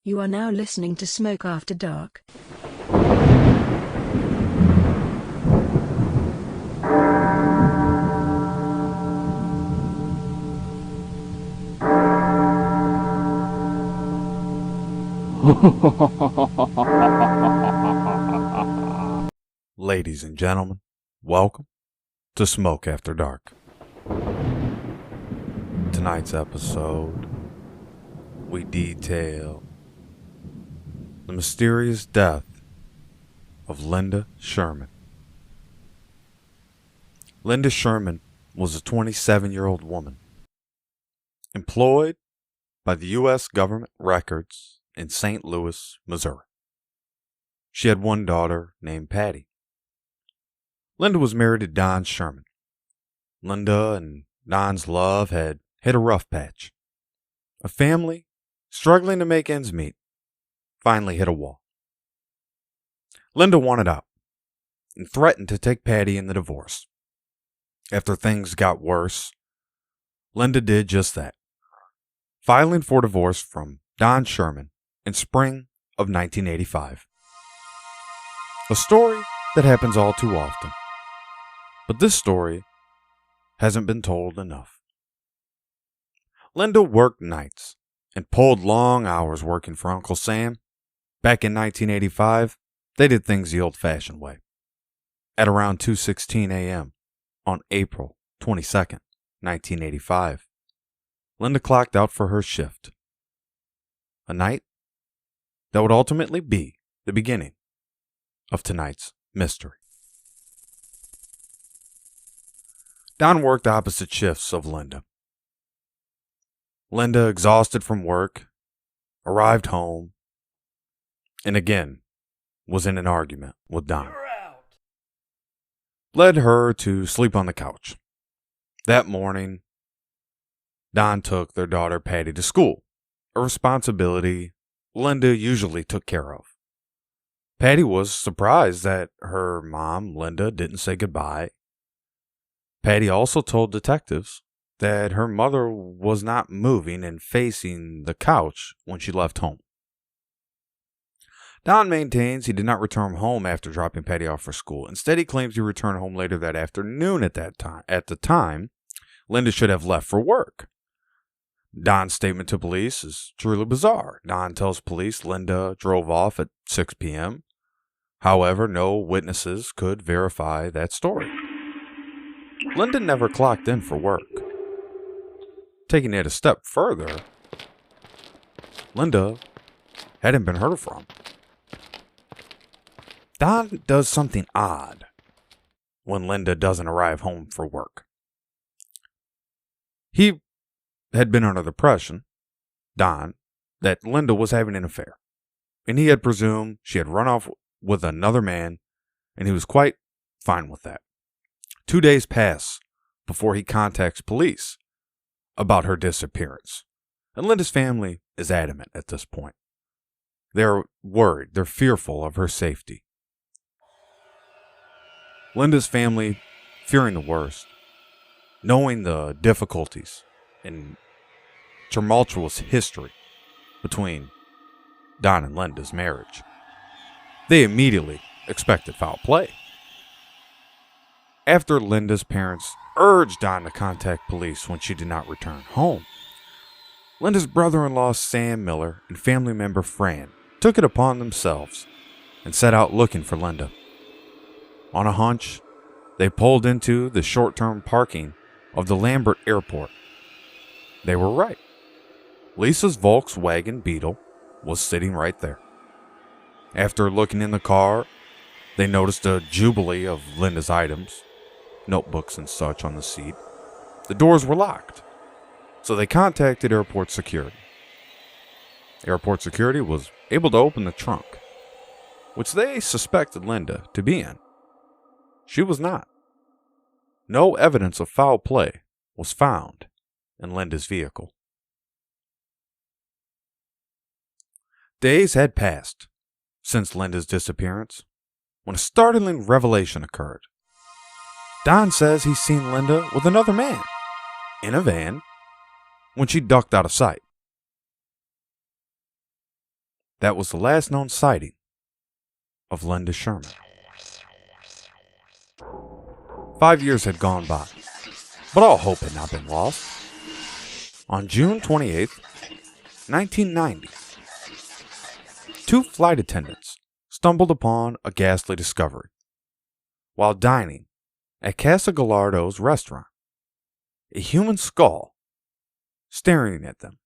You are now listening to Smoke After Dark. Ladies and gentlemen, welcome to Smoke After Dark. Tonight's episode, we detail the mysterious death of Linda Sherman. Linda Sherman was a 27-year-old woman employed by the U.S. government records in St. Louis, Missouri. She had one daughter named Patty. Linda was married to Don Sherman. Linda and Don's love had hit a rough patch. A family struggling to make ends meet finally hit a wall. Linda wanted out and threatened to take Patty in the divorce. After things got worse, Linda did just that, filing for divorce from Don Sherman in spring of 1985. A story that happens all too often. But this story hasn't been told enough. Linda worked nights and pulled long hours working for Uncle Sam. Back in 1985, they did things the old-fashioned way. At around 2:16 a.m. on April 22nd, 1985, Linda clocked out for her shift. A night that would ultimately be the beginning of tonight's mystery. Don worked opposite shifts of Linda. Linda, exhausted from work, arrived home and again was in an argument with Don. Led her to sleep on the couch. That morning, Don took their daughter Patty to school, a responsibility Linda usually took care of. Patty was surprised that her mom, Linda, didn't say goodbye. Patty also told detectives that her mother was not moving and facing the couch when she left home. Don maintains he did not return home after dropping Patty off for school. Instead, he claims he returned home later that afternoon. At the time, Linda should have left for work. Don's statement to police is truly bizarre. Don tells police Linda drove off at 6 p.m. However, no witnesses could verify that story. Linda never clocked in for work. Taking it a step further, Linda hadn't been heard from. Don does something odd when Linda doesn't arrive home for work. He had been under the impression, Don, that Linda was having an affair, and he had presumed she had run off with another man, and he was quite fine with that. 2 days pass before he contacts police about her disappearance, and Linda's family is adamant at this point. They're worried, they're fearful of her safety. Linda's family, fearing the worst, knowing the difficulties and tumultuous history between Don and Linda's marriage, they immediately expected foul play. After Linda's parents urged Don to contact police when she did not return home, Linda's brother-in-law Sam Miller and family member Fran took it upon themselves and set out looking for Linda. On a hunch, they pulled into the short-term parking of the Lambert Airport. They were right. Lisa's Volkswagen Beetle was sitting right there. After looking in the car, they noticed a jubilee of Linda's items, notebooks and such on the seat. The doors were locked, so they contacted airport security. Airport security was able to open the trunk, which they suspected Linda to be in. She was not. No evidence of foul play was found in Linda's vehicle. Days had passed since Linda's disappearance when a startling revelation occurred. Don says he's seen Linda with another man in a van when she ducked out of sight. that was the last known sighting of Linda Sherman. 5 years had gone by, but all hope had not been lost. On June 28th, 1990, two flight attendants stumbled upon a ghastly discovery. While dining at Casa Gallardo's restaurant, a human skull staring at them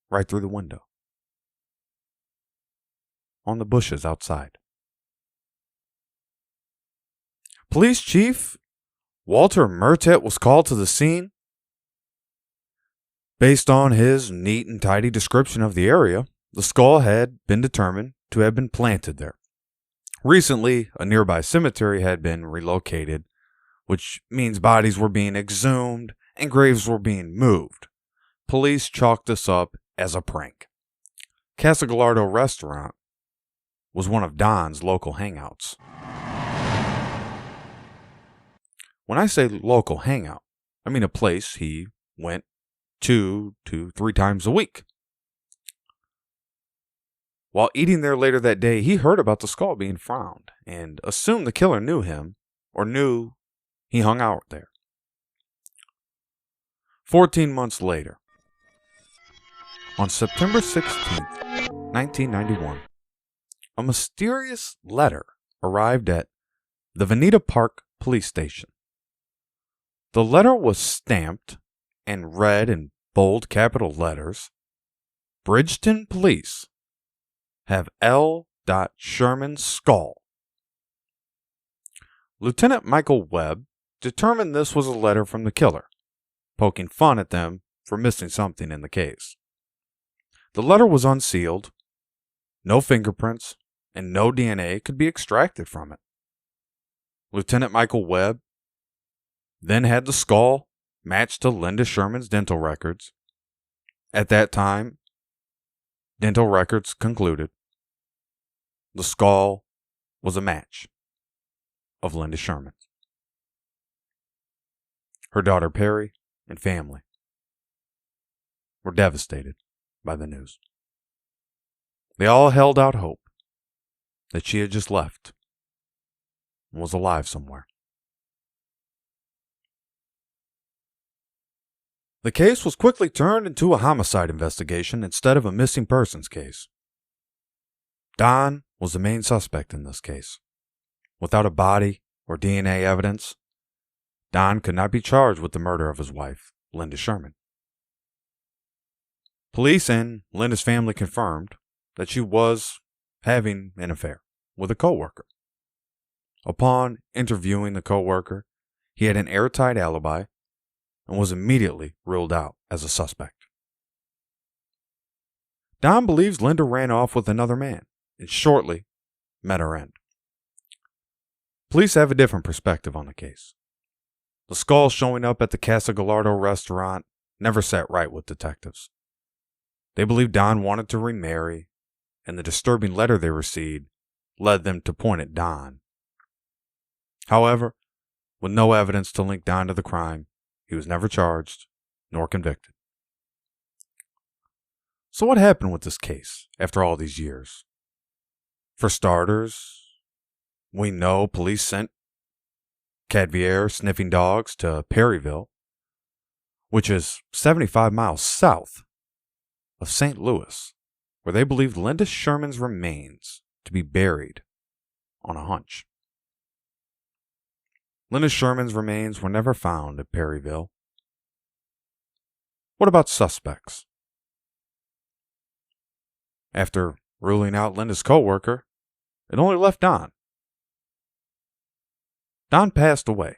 right through the window on the bushes outside. Police Chief Walter Mertet was called to the scene. Based on his neat and tidy description of the area, the skull had been determined to have been planted there. Recently, a nearby cemetery had been relocated, which means bodies were being exhumed and graves were being moved. Police chalked this up as a prank. Casa Gallardo restaurant was one of Don's local hangouts. When I say local hangout, I mean a place he went 2 to 3 times a week. While eating there later that day, he heard about the skull being found and assumed the killer knew him or knew he hung out there. 14 months later, on September 16th, 1991, a mysterious letter arrived at the Veneta Park police station. The letter was stamped and read in bold capital letters, "Bridgeton Police have L. Sherman's skull." Lieutenant Michael Webb determined this was a letter from the killer, poking fun at them for missing something in the case. The letter was unsealed, no fingerprints, and no DNA could be extracted from it. Lieutenant Michael Webb then had the skull matched to Linda Sherman's dental records. At that time, dental records concluded the skull was a match of Linda Sherman. Her daughter Perry and family were devastated by the news. They all held out hope that she had just left and was alive somewhere. The case was quickly turned into a homicide investigation instead of a missing persons case. Don was the main suspect in this case. Without a body or DNA evidence, Don could not be charged with the murder of his wife, Linda Sherman. Police and Linda's family confirmed that she was having an affair with a coworker. Upon interviewing the coworker, he had an airtight alibi and was immediately ruled out as a suspect. Don believes Linda ran off with another man and shortly met her end. Police have a different perspective on the case. The skull showing up at the Casa Gallardo restaurant never sat right with detectives. They believe Don wanted to remarry, and the disturbing letter they received led them to point at Don. However, with no evidence to link Don to the crime, he was never charged nor convicted. So what happened with this case after all these years? For starters, we know police sent Cadvier sniffing dogs to Perryville, which is 75 miles south of St. Louis, where they believed Linda Sherman's remains to be buried on a hunch. Linda Sherman's remains were never found at Perryville. What about suspects? After ruling out Linda's coworker, it only left Don. Don passed away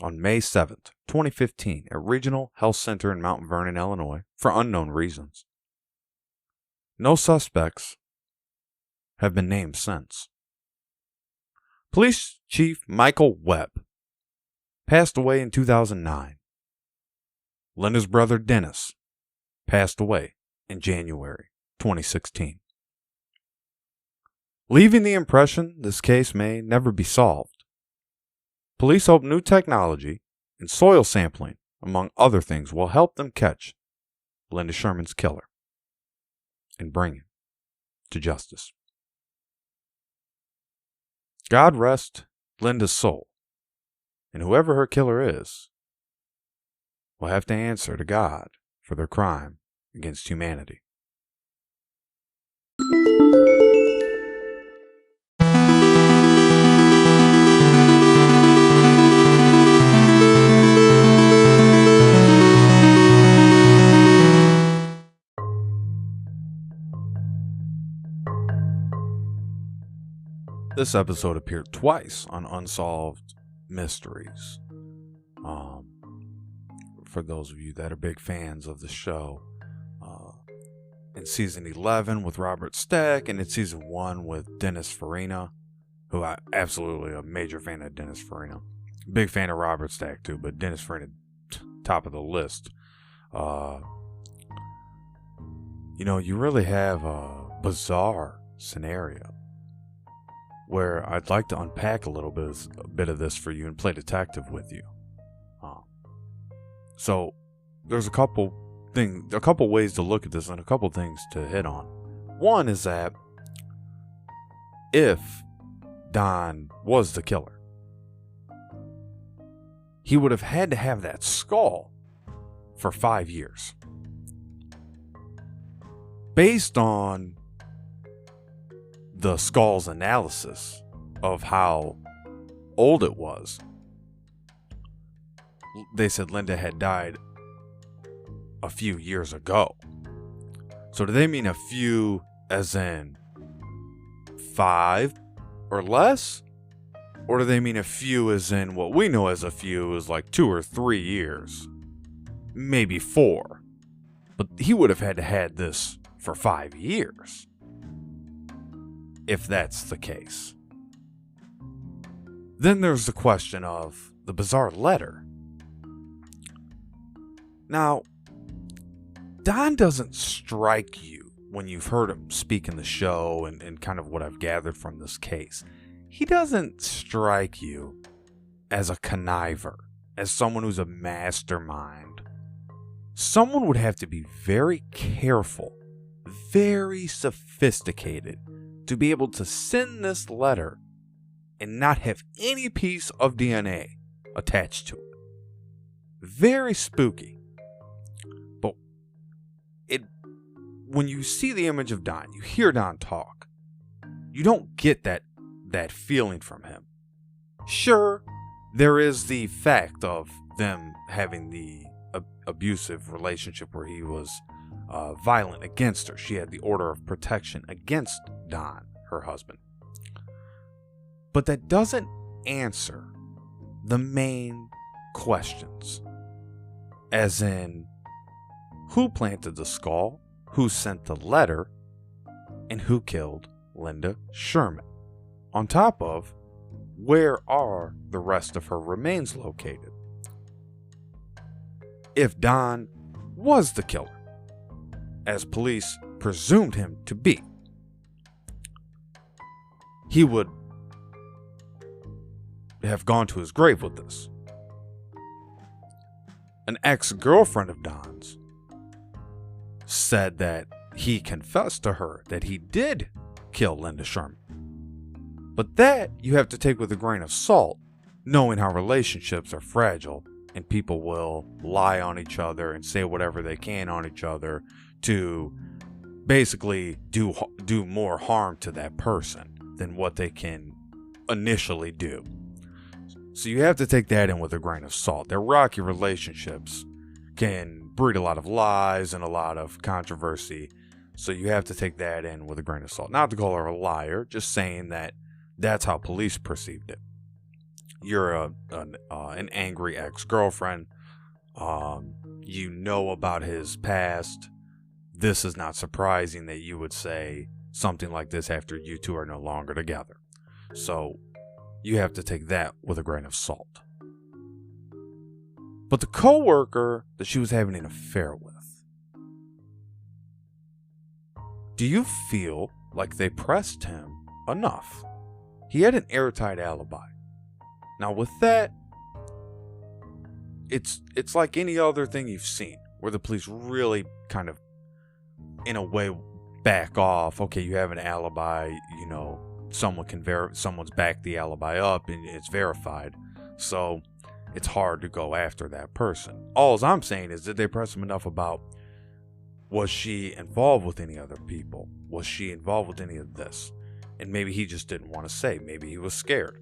on May 7th, 2015 at Regional Health Center in Mount Vernon, Illinois, for unknown reasons. No suspects have been named since. Police Chief Michael Webb passed away in 2009. Linda's brother Dennis passed away in January 2016. Leaving the impression this case may never be solved, police hope new technology and soil sampling, among other things, will help them catch Linda Sherman's killer. and bring him to justice. God rest Linda's soul, and whoever her killer is will have to answer to God for their crime against humanity. This episode appeared twice on Unsolved Mysteries. For those of you that are big fans of the show, in season 11 with Robert Stack, and in season 1 with Dennis Farina, who I absolutely a major fan of Dennis Farina. Big fan of Robert Stack too, but Dennis Farina, top of the list. You really have a bizarre scenario where I'd like to unpack a bit of this for you and play detective with you. So there's a couple ways to look at this and a couple things to hit on. One is that if Don was the killer, he would have had to have that skull for 5 years. Based on the skull's analysis of how old it was, they said Linda had died a few years ago. So do they mean a few as in 5 or less? Or do they mean a few as in what we know as a few is like 2 or 3 years? Maybe 4. But he would have had to had this for 5 years, if that's the case. Then there's the question of the bizarre letter. Now, Don doesn't strike you when you've heard him speak in the show and kind of what I've gathered from this case. He doesn't strike you as a conniver, as someone who's a mastermind. Someone would have to be very careful, very sophisticated, to be able to send this letter and not have any piece of DNA attached to it. Very spooky. But when you see the image of Don, you hear Don talk, you don't get that feeling from him. Sure, there is the fact of them having the abusive relationship where he was violent against her. She had the order of protection against Don, her husband. But that doesn't answer the main questions. As in, who planted the skull, who sent the letter, and who killed Linda Sherman? On top of, where are the rest of her remains located? If Don was the killer, as police presumed him to be, he would have gone to his grave with this. An ex-girlfriend of Don's said that he confessed to her that he did kill Linda Sherman. But that you have to take with a grain of salt, knowing how relationships are fragile and people will lie on each other and say whatever they can on each other to basically do more harm to that person than what they can initially do. So you have to take that in with a grain of salt. Their rocky relationships can breed a lot of lies and a lot of controversy. So you have to take that in with a grain of salt. Not to call her a liar, just saying that that's how police perceived it. You're an angry ex-girlfriend. You know about his past. This is not surprising that you would say something like this after you two are no longer together. So you have to take that with a grain of salt. But the co-worker that she was having an affair with, do you feel like they pressed him enough? He had an airtight alibi. Now with that, it's like any other thing you've seen, where the police really kind of, in a way, back off. Okay, you have an alibi, someone's backed the alibi up and it's verified. So it's hard to go after that person. All I'm saying is, did they press him enough about, was she involved with any other people? Was she involved with any of this? And maybe he just didn't want to say. Maybe he was scared.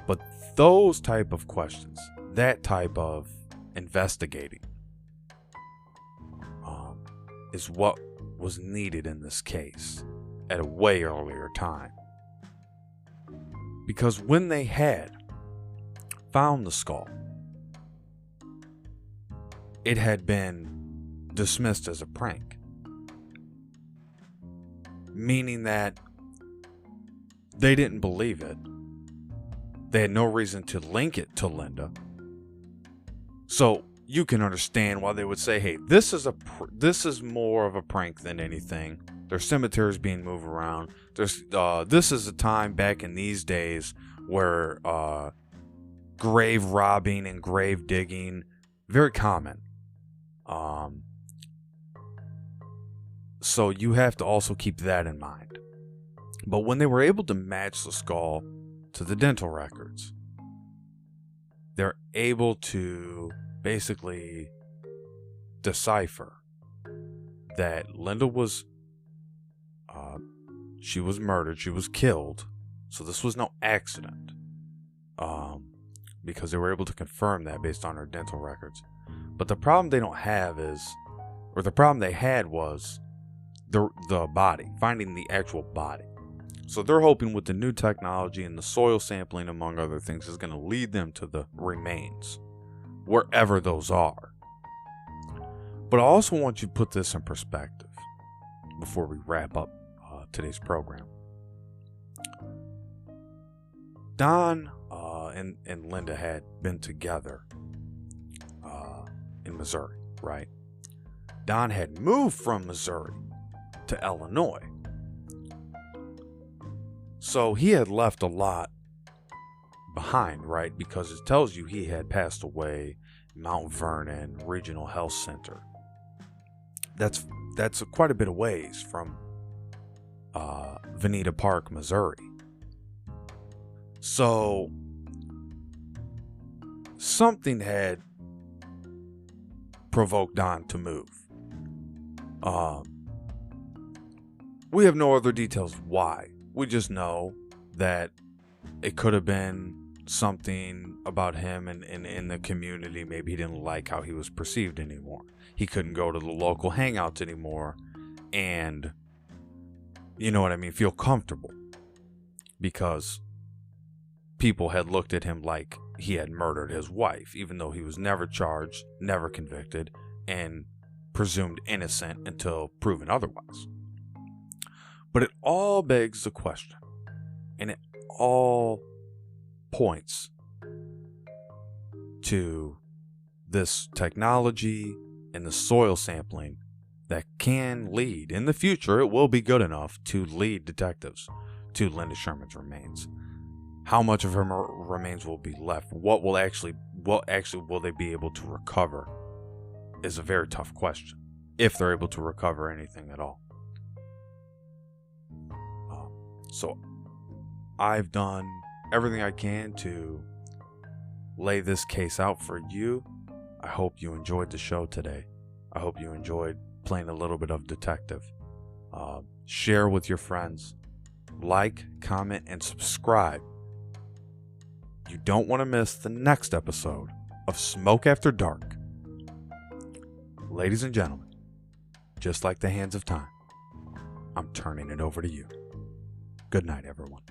But those type of questions, that type of investigating, is what was needed in this case at a way earlier time. Because when they had found the skull, it had been dismissed as a prank. Meaning that they didn't believe it. They had no reason to link it to Linda. So you can understand why they would say, hey, this is more of a prank than anything. There's cemeteries being moved around. This is a time back in these days where grave robbing and grave digging, very common. So you have to also keep that in mind. But when they were able to match the skull to the dental records, they're able to basically decipher that Linda was she was murdered, she was killed. So this was no accident, because they were able to confirm that based on her dental records. But the problem they don't have is, or the problem they had was the body, finding the actual body. So they're hoping with the new technology and the soil sampling, among other things, is going to lead them to the remains, wherever those are. But I also want you to put this in perspective before we wrap up today's program. Don and Linda had been together in Missouri, right? Don had moved from Missouri to Illinois. So he had left a lot behind, right? Because it tells you he had passed away in Mount Vernon Regional Health Center. That's quite a bit of ways from Veneta Park, Missouri. So something had provoked Don to move. We have no other details why. We just know that it could have been something about him and in the community. Maybe he didn't like how he was perceived anymore. He couldn't go to the local hangouts anymore and, you know what I mean, feel comfortable. Because people had looked at him like he had murdered his wife, even though he was never charged, never convicted, and presumed innocent until proven otherwise. But it all begs the question, and it all points to this technology and the soil sampling that can lead, in the future, it will be good enough to lead detectives to Linda Sherman's remains. How much of her remains will be left? What actually will they be able to recover is a very tough question, if they're able to recover anything at all. So I've done everything I can to lay this case out for you. I hope you enjoyed the show today. I hope you enjoyed playing a little bit of detective. Share with your friends. Like, comment, and subscribe. You don't want to miss the next episode of Smoke After Dark. Ladies and gentlemen, just like the hands of time, I'm turning it over to you. Good night, everyone.